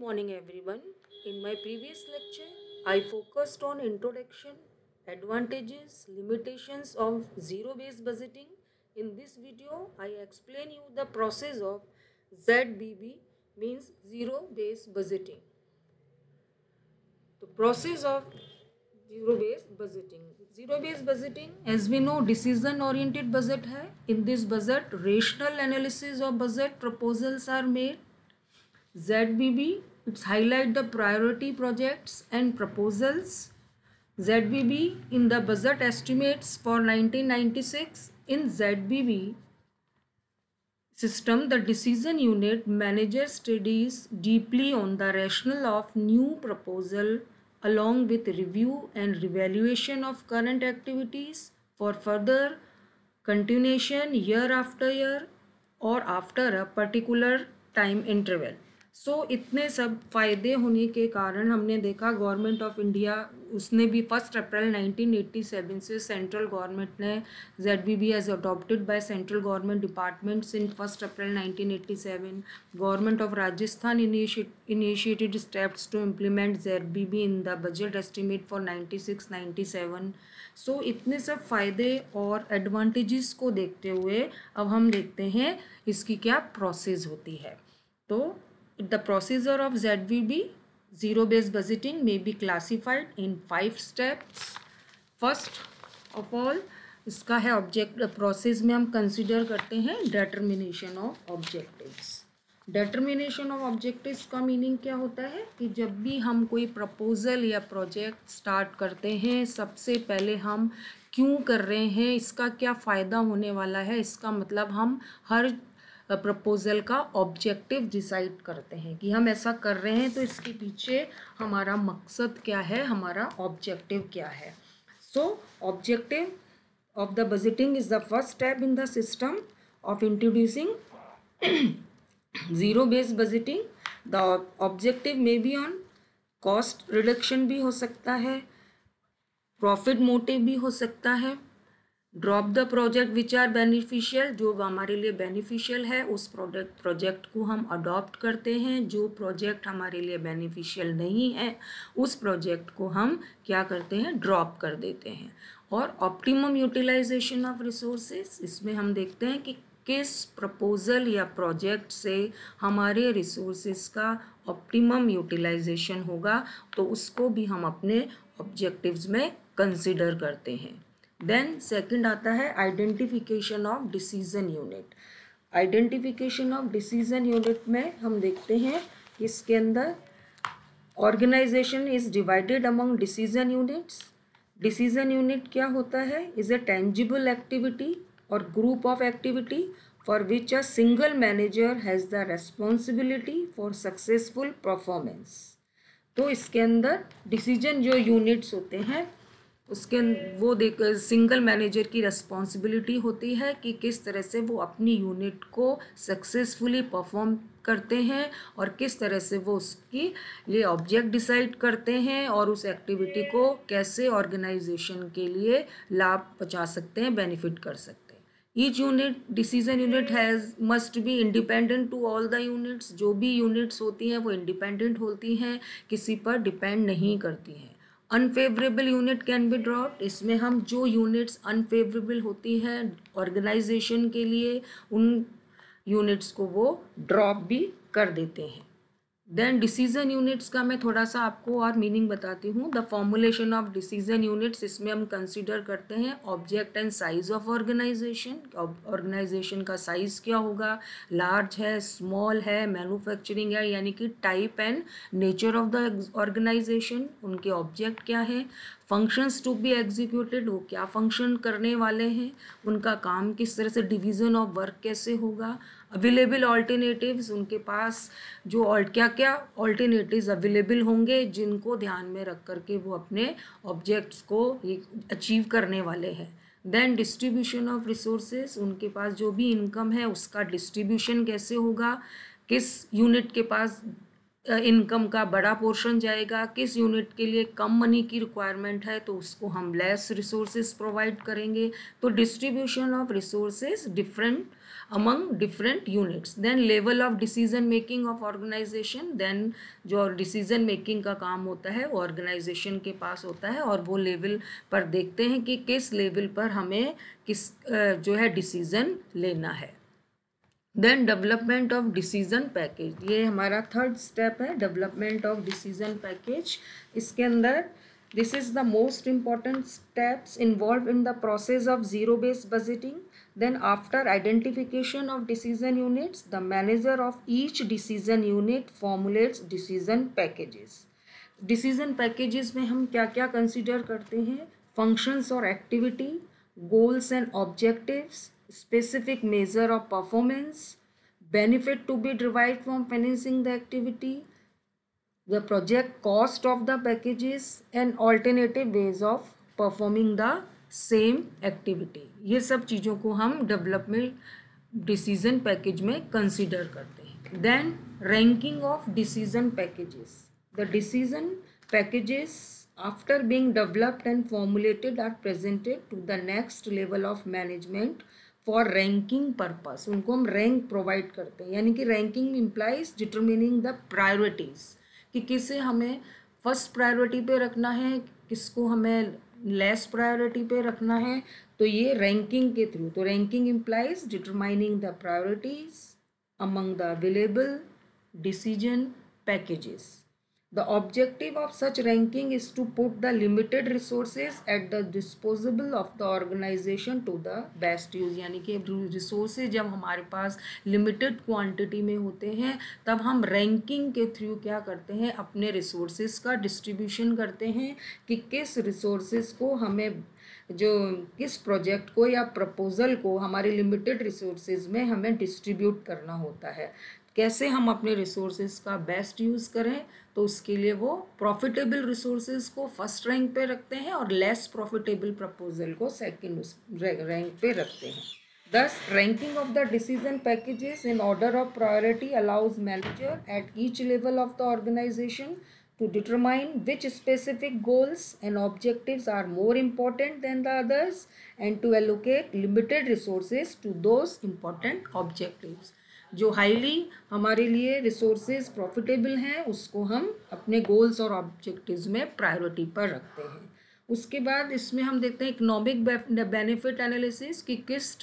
Morning everyone. In my previous lecture, I focused on introduction, advantages, limitations of zero-based budgeting. In this video, I explain you the process of ZBB means zero-based budgeting. The process of zero-based budgeting. Zero-based budgeting, as we know, decision-oriented budget है. In this budget, rational analysis of budget proposals are made. ZBB, it's highlight the priority projects and proposals. ZBB in the budget estimates for 1996. In ZBB system, the decision unit manager studies deeply on the rationale of new proposal along with review and evaluation of current activities for further continuation year after year or after a particular time interval. इतने सब फ़ायदे होने के कारण हमने देखा government of India उसने भी 1 अप्रैल 1987 से सेंट्रल गवर्नमेंट ने ZBB as adopted by central government departments in 1 April 1987. Government of Rajasthan initiated steps to implement ZBB in the budget estimate for 96-97. इतने सब फ़ायदे और एडवांटेजेस को देखते हुए अब हम देखते हैं इसकी क्या प्रोसेस होती है. तो the procedure of ZBB zero-based budgeting may be classified in 5 steps. First of all, इसका है ऑब्जेक्ट प्रोसेस में हम कंसिडर करते हैं determination of objectives. Determination of objectives का मीनिंग क्या होता है कि जब भी हम कोई प्रपोजल या प्रोजेक्ट स्टार्ट करते हैं सबसे पहले हम क्यों कर रहे हैं, इसका क्या फ़ायदा होने वाला है, इसका मतलब हम हर प्रपोज़ल का ऑब्जेक्टिव डिसाइड करते हैं कि हम ऐसा कर रहे हैं तो इसके पीछे हमारा मकसद क्या है, हमारा ऑब्जेक्टिव क्या है. Objective of the budgeting is the first step in the system of introducing zero based budgeting. The objective may be on cost reduction भी हो सकता है, प्रॉफिट मोटिव भी हो सकता है, drop the project which are beneficial, जो हमारे लिए बेनिफिशियल है उस प्रोजेक्ट को हम अडॉप्ट करते हैं, जो प्रोजेक्ट हमारे लिए बेनिफिशियल नहीं है उस प्रोजेक्ट को हम क्या करते हैं, ड्रॉप कर देते हैं. और ऑप्टिमम यूटिलाइजेशन ऑफ रिसोर्सेज, इसमें हम देखते हैं कि किस प्रपोजल या प्रोजेक्ट से हमारे रिसोर्सेज का ऑप्टिमम यूटिलाइजेशन होगा, तो उसको भी हम अपने ऑब्जेक्टिव्स में कंसिडर करते हैं. देन सेकंड आता है identification of decision unit. Identification of decision unit में हम देखते हैं कि इसके अंदर organisation is divided among decision units. Decision unit क्या होता है, is a tangible activity or group of activity for which a single manager has the responsibility for successful performance. तो इसके अंदर डिसीजन जो यूनिट्स होते हैं उसके वो देख सिंगल मैनेजर की रिस्पॉन्सिबिलिटी होती है कि किस तरह से वो अपनी यूनिट को सक्सेसफुली परफॉर्म करते हैं और किस तरह से वो उसकी लिए ऑब्जेक्ट डिसाइड करते हैं और उस एक्टिविटी को कैसे ऑर्गेनाइजेशन के लिए लाभ पहुंचा सकते हैं, बेनिफिट कर सकते हैं. Each unit decision unit has must be independent to all the units. जो भी यूनिट्स होती हैं वो इंडिपेंडेंट होती हैं, किसी पर डिपेंड नहीं करती हैं. Unfavourable unit can be dropped, इसमें हम जो यूनिट्स अनफेवरेबल होती हैं ऑर्गेनाइजेशन के लिए उन यूनिट्स को वो ड्रॉप भी कर देते हैं. देन डिसीजन यूनिट्स का मैं थोड़ा सा आपको और मीनिंग बताती हूँ. The formulation of decision units, इसमें हम कंसिडर करते हैं object and size of organisation. Organisation का साइज़ क्या होगा, लार्ज है, स्मॉल है, मैन्युफैक्चरिंग है, यानी कि type and nature of the organisation, उनके ऑब्जेक्ट क्या है, फंक्शंस टू बी एग्जीक्यूटेड, वो क्या फंक्शन करने वाले हैं, उनका काम किस तरह से, डिवीज़न ऑफ वर्क कैसे होगा, अवेलेबल ऑल्टरनेटिव्स, उनके पास जो क्या क्या ऑल्टरनेटिव्स अवेलेबल होंगे जिनको ध्यान में रख करके वो अपने ऑब्जेक्ट्स को अचीव करने वाले हैं. देन डिस्ट्रीब्यूशन ऑफ रिसोर्सेज, उनके पास जो भी इनकम है उसका डिस्ट्रीब्यूशन कैसे होगा, किस यूनिट के पास इनकम का बड़ा पोर्शन जाएगा, किस यूनिट के लिए कम मनी की रिक्वायरमेंट है तो उसको हम लेस रिसोर्सेज प्रोवाइड करेंगे. तो distribution of resources different among different units. Then level of decision making of organization, then जो decision making का काम होता है वो organization के पास होता है और वो level पर देखते हैं कि किस level पर हमें किस जो है decision लेना है. Then development of decision package, ये हमारा थर्ड स्टेप है, development of decision package. इसके अंदर this is the most important steps involved in the process of zero-based budgeting. Then after identification of decision units, the manager of each decision unit formulates decision packages. Decision packages में हम क्या क्या consider करते हैं? Functions or activity, goals and objectives, specific measure of performance, benefit to be derived from financing the activity, the project cost of the packages and alternative ways of performing the same activity. ये सब चीज़ों को हम development decision package में consider करते हैं. Then ranking of decision packages. The decision packages after being developed and formulated are presented to the next level of management for ranking purpose. उनको हम rank provide करते हैं, यानी कि ranking implies determining the priorities, कि किसे हमें first priority पे रखना है, किसको हमें लेस प्रायोरिटी पे रखना है, तो ये रैंकिंग के थ्रू. तो ranking implies determining the priorities among the available decision packages. The objective of such ranking is to put the limited resources at the disposal of the organization to the best use. यानी कि resources जब हमारे पास limited quantity में होते हैं तब हम ranking के थ्रू क्या करते हैं, अपने resources का distribution करते हैं कि किस resources को हमें जो किस प्रोजेक्ट को या प्रपोजल को हमारे लिमिटेड रिसोर्सेज में हमें डिस्ट्रीब्यूट करना होता है. कैसे हम अपने रिसोर्सेज का बेस्ट यूज़ करें, तो उसके लिए वो प्रॉफिटेबल रिसोर्सेज को फर्स्ट रैंक पे रखते हैं और लेस प्रॉफिटेबल प्रपोजल को सेकंड रैंक पे रखते हैं. Thus, ranking of the decision packages in order of priority allows manager at each level of the organization to determine which specific goals and objectives are more important than the others and to allocate limited resources to those important objectives. जो highly हमारे लिए resources profitable हैं उसको हम अपने goals और objectives में priority पर रखते हैं. उसके बाद इसमें हम देखते हैं इकोनॉमिक बेनिफिट एनालिसिस, कि किस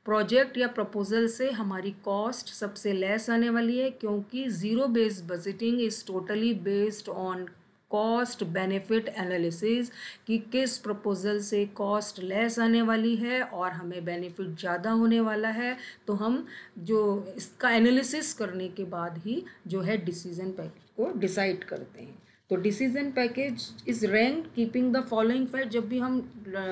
प्रोजेक्ट या प्रपोजल से हमारी कॉस्ट सबसे लेस आने वाली है, क्योंकि zero based budgeting is totally based on cost benefit analysis, कि किस प्रपोजल से कॉस्ट लेस आने वाली है और हमें बेनिफिट ज़्यादा होने वाला है. तो हम जो इसका एनालिसिस करने के बाद ही जो है डिसीजन पैकेज को डिसाइड करते हैं. तो decision package is rank keeping the following fact. जब भी हम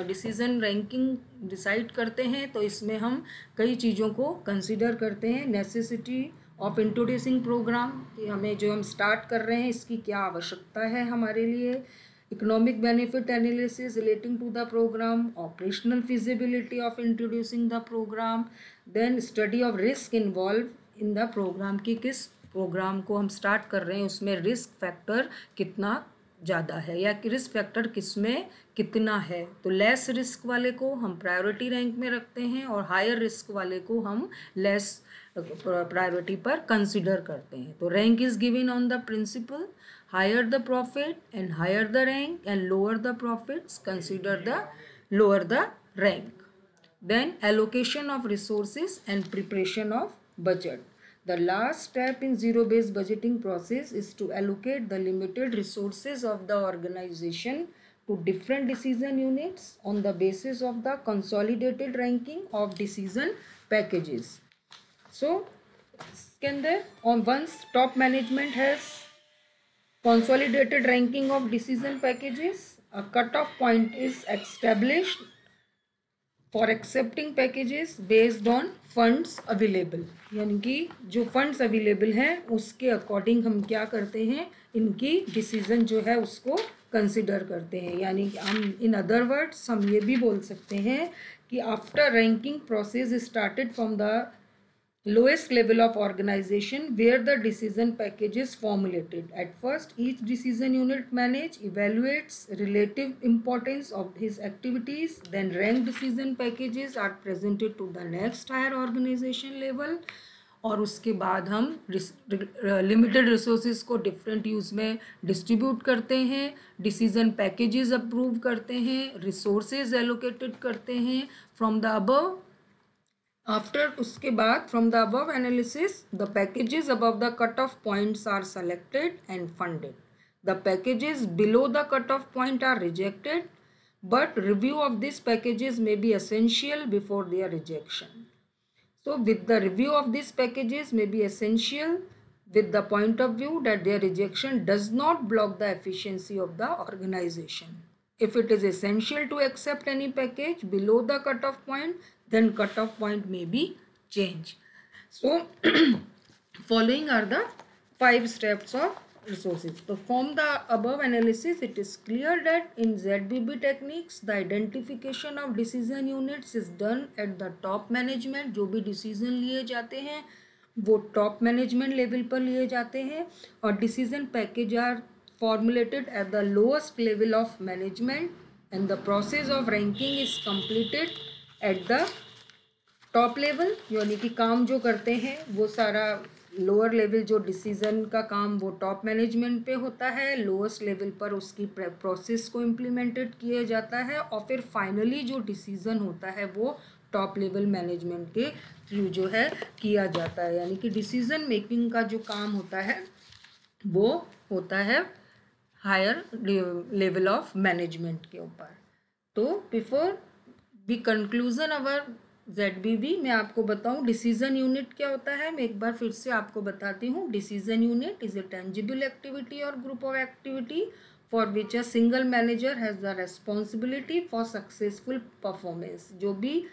डिसीजन रैंकिंग डिसाइड करते हैं तो इसमें हम कई चीज़ों को कंसिडर करते हैं. नेसेसिटी ऑफ इंट्रोड्यूसिंग प्रोग्राम, कि हमें जो हम स्टार्ट कर रहे हैं इसकी क्या आवश्यकता है हमारे लिए. Economic benefit analysis relating to the programme, operational feasibility of introducing the programme, then study of risk involve in the programme, कि किस प्रोग्राम को हम स्टार्ट कर रहे हैं उसमें रिस्क फैक्टर कितना ज़्यादा है या रिस्क फैक्टर किस में कितना है. तो लेस रिस्क वाले को हम प्रायोरिटी रैंक में रखते हैं और हायर रिस्क वाले को हम लेस प्रायोरिटी पर कंसिडर करते हैं. तो rank is given on the principle higher the profit and higher the rank and lower the profits consider the lower the rank. Then allocation of resources and preparation of budget. The last step in zero-based budgeting process is to allocate the limited resources of the organization to different decision units on the basis of the consolidated ranking of decision packages. So, इसके अंदर once top management has consolidated ranking of decision packages, a cutoff point is established for accepting packages based on funds available. यानी कि जो funds available हैं उसके according हम क्या करते हैं, इनकी डिसीजन जो है उसको कंसिडर करते हैं. यानी कि हम इन अदर वर्ड्स हम ये भी बोल सकते हैं कि after ranking process started from the lowest level of organization where the decision package is formulated. At first, each decision unit evaluates relative importance of his activities. Then ranked decision packages are presented to the next higher organization level. और उसके बाद हम limited resources को different use में distribute करते हैं, decision packages approve करते हैं, रिसोर्सेज एलोकेटेड करते हैं फ्रॉम द अबव. After उसके बाद from the above analysis, the packages above the cutoff points are selected and funded. The packages below the cutoff point are rejected, but review of these packages may be essential before their rejection. So with the review of these packages may be essential with the point of view that their rejection does not block the efficiency of the organization. If it is essential to accept any package below the cutoff point, then cutoff point may be changed. So following are the 5 steps of resources. So from the above analysis, it is clear that in ZBB techniques, the identification of decision units is done at the top management. जो भी decision लिए जाते हैं वो top management level पर लिए जाते हैं, और decision package are formulated at the lowest level of management, and the process of ranking is completed at the top level. यानी कि काम जो करते हैं वो सारा लोअर लेवल जो डिसीजन का काम वो टॉप मैनेजमेंट पे होता है, लोएस्ट लेवल पर उसकी प्रोसेस को इम्प्लीमेंटेड किया जाता है, और फिर फाइनली जो डिसीजन होता है वो टॉप लेवल मैनेजमेंट के थ्रू जो है किया जाता है. यानी कि डिसीजन मेकिंग का जो काम होता है वो होता है हायर लेवल ऑफ मैनेजमेंट के ऊपर. तो before we conclusion our ZBB मैं आपको बताऊं डिसीजन यूनिट क्या होता है. मैं एक बार फिर से आपको बताती हूँ. Decision unit is a tangible activity or group of activity for which a single manager has the responsibility for successful performance. जो भी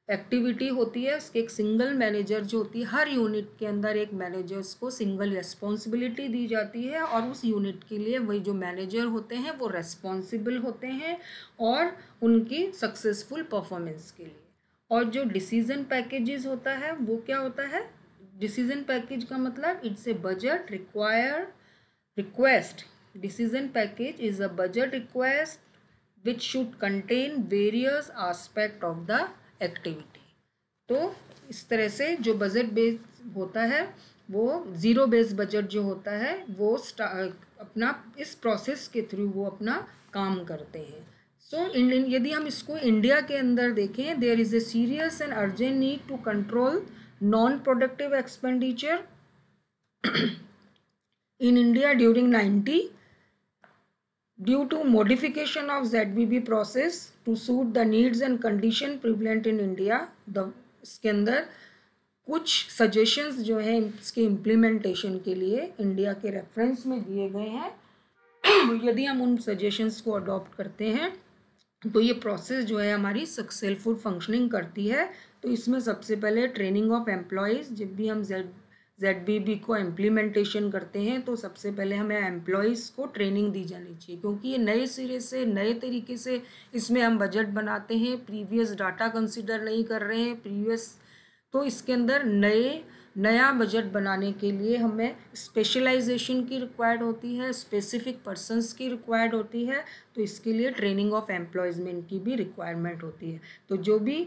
एक्टिविटी होती है उसके एक सिंगल मैनेजर जो होती है, हर यूनिट के अंदर एक मैनेजर्स को सिंगल रेस्पॉन्सिबिलिटी दी जाती है, और उस यूनिट के लिए वही जो मैनेजर होते हैं वो रेस्पॉन्सिबल होते हैं और उनकी सक्सेसफुल परफॉर्मेंस के लिए. और जो डिसीजन पैकेजेस होता है वो क्या होता है. डिसीजन पैकेज का मतलब it's a budget request. Decision package is a budget request which should contain various aspect of the activity. तो इस तरह से जो बजट बेस होता है वो ज़ीरो बेस बजट जो होता है वो अपना इस प्रोसेस के थ्रू वो अपना काम करते हैं. सो यदि हम इसको इंडिया के अंदर देखें, there is a serious and urgent need to control non productive expenditure in India during 90 due to modification of ZBB process to suit the needs and condition prevalent in India. इसके अंदर कुछ suggestions जो हैं इसके implementation के लिए India के reference में दिए गए हैं. यदि हम उन सजेशंस को अडॉप्ट करते हैं तो ये प्रोसेस जो है हमारी सक्सेसफुल फंक्शनिंग करती है. तो इसमें सबसे पहले ट्रेनिंग ऑफ एम्प्लॉयज़. जब भी हम ZBB को इम्प्लीमेंटेशन करते हैं तो सबसे पहले हमें एम्प्लॉयज़ को ट्रेनिंग दी जानी चाहिए, क्योंकि ये नए सिरे से नए तरीके से इसमें हम बजट बनाते हैं. प्रीवियस डाटा कंसिडर नहीं कर रहे हैं प्रीवियस. तो इसके अंदर नया बजट बनाने के लिए हमें स्पेशलाइजेशन की रिक्वायर्ड होती है, स्पेसिफिक पर्सन्स की रिक्वायर्ड होती है. तो इसके लिए ट्रेनिंग ऑफ एम्प्लॉयज़मेंट की भी रिक्वायरमेंट होती है. तो जो भी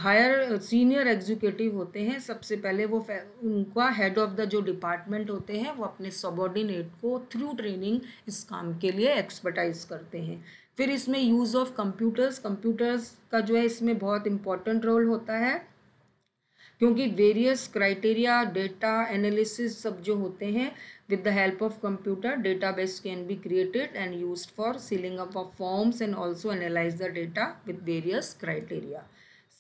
हायर सीनियर एग्जीक्यूटिव होते हैं सबसे पहले वो उनका हेड ऑफ द जो डिपार्टमेंट होते हैं वो अपने सबॉर्डिनेट को थ्रू ट्रेनिंग इस काम के लिए एक्सपर्टाइज करते हैं. फिर इसमें यूज़ ऑफ कंप्यूटर्स का जो है इसमें बहुत इम्पॉर्टेंट रोल होता है, क्योंकि वेरियस क्राइटेरिया डेटा एनालिसिस सब जो होते हैं with the help of computer database can be created and used for sealing up of forms and also analyze the data with various criteria.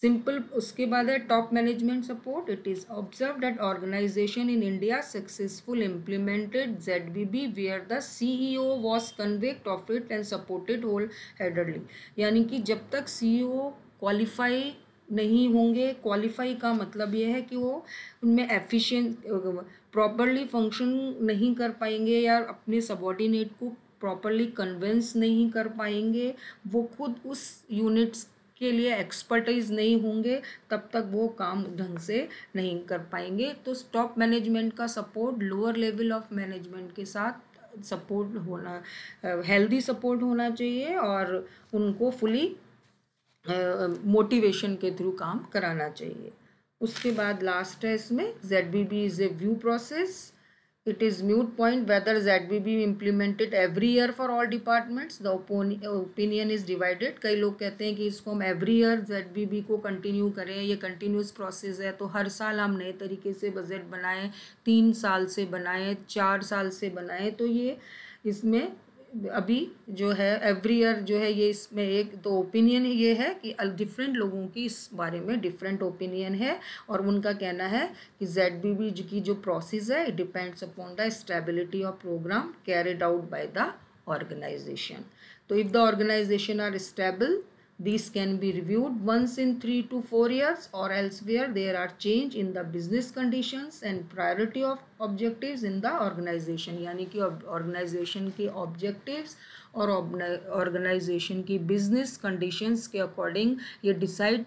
Simple. उसके बाद है top management support. It is observe that organisation in India successful implemented ZBB where the CEO was convinced of it and supported wholeheartedly. यानी कि जब तक CEO qualify नहीं होंगे, qualify का मतलब ये है कि वो उनमें एफिशिएंट प्रॉपरली फंक्शन नहीं कर पाएंगे या अपने सबॉर्डिनेट को प्रॉपरली कन्विंस नहीं कर पाएंगे, वो खुद उस यूनिट्स के लिए एक्सपर्टाइज नहीं होंगे तब तक वो काम ढंग से नहीं कर पाएंगे। तो टॉप मैनेजमेंट का support lower level of management के साथ सपोर्ट होना, हेल्दी सपोर्ट होना चाहिए और उनको फुली मोटिवेशन के थ्रू काम कराना चाहिए। उसके बाद लास्ट है इसमें ZBB is a view process. It is moot point whether ZBB implemented every year for all departments. The opinion is divided. कई लोग कहते हैं कि इसको हम every year ZBB को कंटिन्यू करें, ये कंटिन्यूस प्रोसेस है तो हर साल हम नए तरीके से बजट बनाएं, 3 साल से बनाएं, 4 साल से बनाएं। तो ये इसमें अभी जो है एवरी ईयर जो है ये इसमें एक तो ओपिनियन ये है कि डिफरेंट लोगों की इस बारे में डिफरेंट ओपिनियन है और उनका कहना है कि ZBB की जो प्रोसेस है it depends upon the stability of programme carried out by the organisation. तो if the organisation are stable, these can be reviewed once in 3 to 4 years or elsewhere there are change in the business conditions and priority of objectives in the organization। यानी कि organisation के objectives और organisation की business conditions के according ये decide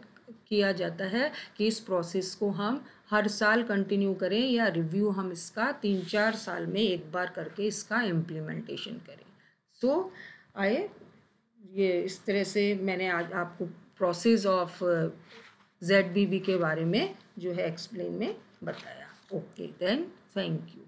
किया जाता है कि इस प्रोसेस को हम हर साल कंटिन्यू करें या रिव्यू हम इसका 3-4 साल में एक बार करके इसका इम्प्लीमेंटेशन करें। सो ये इस तरह से मैंने आज आपको प्रोसेस ऑफ ZBB के बारे में जो है एक्सप्लेन में बताया। Okay then, thank you.